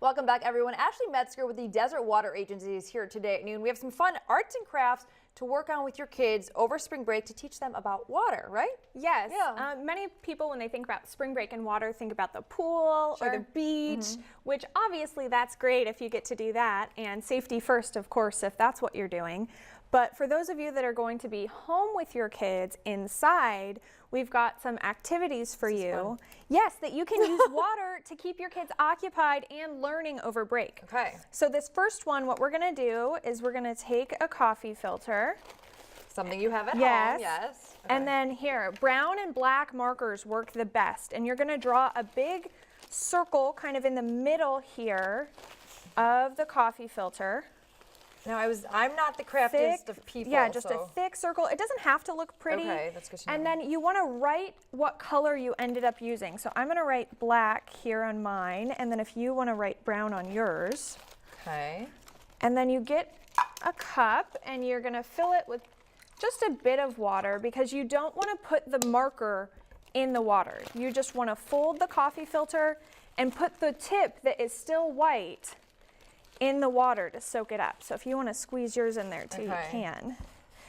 Welcome back, everyone. Ashley Metzger with the Desert Water Agency is here today at noon. We have some fun arts and crafts to work on with your kids over spring break to teach them about water, right? Yes. Yeah. Many people, when they think about spring break and water, think about the pool or the beach, which obviously that's great if you get to do that, and safety first, of course, if that's what you're doing. But for those of you that are going to be home with your kids inside, we've got some activities for you. Yes, that you can use water to keep your kids occupied and learning over break. Okay. So this first one, what we're going to do is we're going to take a coffee filter. Something you have at home, yes. Okay. And then here, brown and black markers work the best. And you're going to draw a big circle kind of in the middle here of the coffee filter. Now, I'm not the craftiest of people. Yeah, just a thick circle. It doesn't have to look pretty. Okay, that's good to know. And then you want to write what color you ended up using. So I'm going to write black here on mine, and then if you want to write brown on yours. Okay. And then you get a cup, and you're going to fill it with just a bit of water because you don't want to put the marker in the water. You just want to fold the coffee filter and put the tip that is still white in the water to soak it up. So if you want to squeeze yours in there too, you can.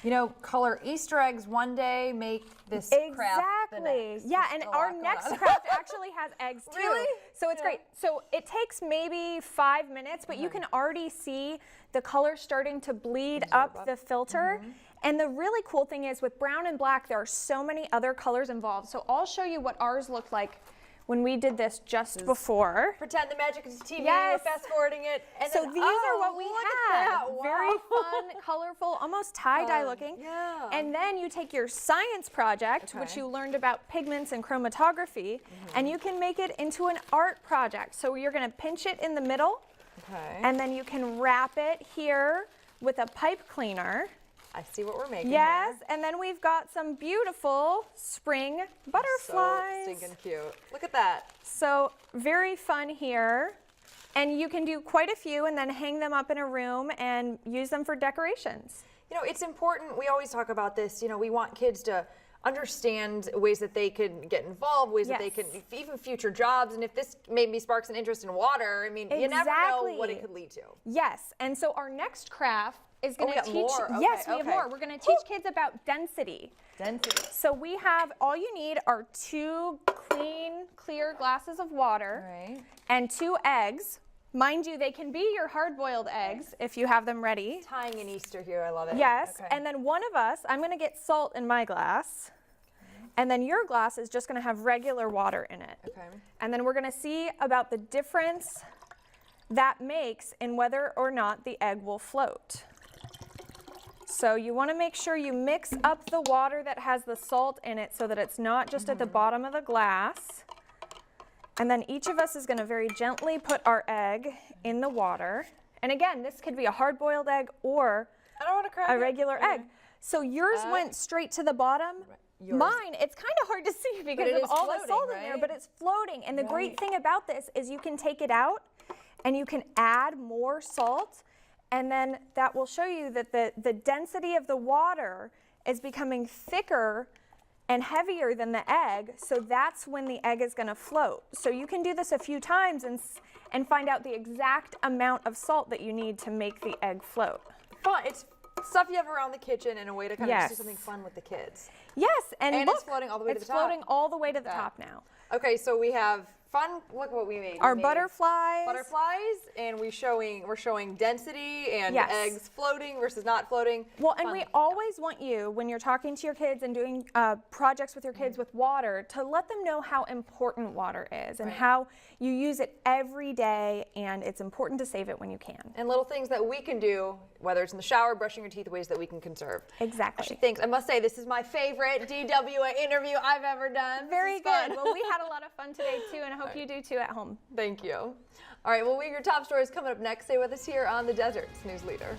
You know, color Easter eggs one day, make this craft the next. Yeah, and our next craft actually has eggs too. Really? So it's great. So it takes maybe 5 minutes, but you can already see the color starting to bleed up the filter. And the really cool thing is with brown and black, there are so many other colors involved. So I'll show you what ours looked like when we did this just before. Pretend the magic is TV, Yes. we're fast forwarding it. And So then, these are what we look had. at that. Wow. Very fun, colorful, almost tie-dye looking. Yeah. And then you take your science project, which you learned about pigments and chromatography, and you can make it into an art project. So you're gonna pinch it in the middle, and then you can wrap it here with a pipe cleaner. I see what we're making Yes, here. and then we've got some beautiful spring butterflies. So stinking cute. Look at that. So very fun here. And you can do quite a few and then hang them up in a room and use them for decorations. You know, it's important, we always talk about this, you know, we want kids to understand ways that they can get involved, ways that they can, even future jobs, and if this maybe sparks an interest in water, I mean, you never know what it could lead to. Yes, and so our next craft is going to teach, more. yes, we have more. We're going to teach kids about density. Density. So we have, all you need are 2 clean, clear glasses of water and 2 eggs. Mind you, they can be your hard-boiled eggs if you have them ready. Tying in Easter here, I love it. Yes, and then one of us, I'm going to get salt in my glass, and then your glass is just going to have regular water in it. And then we're going to see about the difference that makes in whether or not the egg will float. So you want to make sure you mix up the water that has the salt in it so that it's not just at the bottom of the glass. And then each of us is going to very gently put our egg in the water. And again, this could be a hard-boiled egg or a regular egg. So yours went straight to the bottom. Mine, it's kind of hard to see because of all the salt in there, but it's floating. And the great thing about this is you can take it out and you can add more salt. And then that will show you that the density of the water is becoming thicker and heavier than the egg, so that's when the egg is going to float. So you can do this a few times and find out the exact amount of salt that you need to make the egg float. Fun. It's stuff you have around the kitchen and a way to kind of do something fun with the kids. Yes, and look, it's floating all the way to the top. It's floating all the way to the top now. Okay, so we have fun. Look what we made. Our butterflies. And we're showing density and eggs floating versus not floating. Well, and we always want you, when you're talking to your kids and doing projects with your kids with water, to let them know how important water is and how you use it every day, and it's important to save it when you can. And little things that we can do, whether it's in the shower, brushing your teeth, ways that we can conserve. Exactly. Actually, thanks. I must say, this is my favorite DWA interview I've ever done. Very good. Well, we had a lot of fun today, too, and I hope you do, too, at home. Thank you. All right, well, your top stories coming up next. Stay with us here on the Desert's News Leader.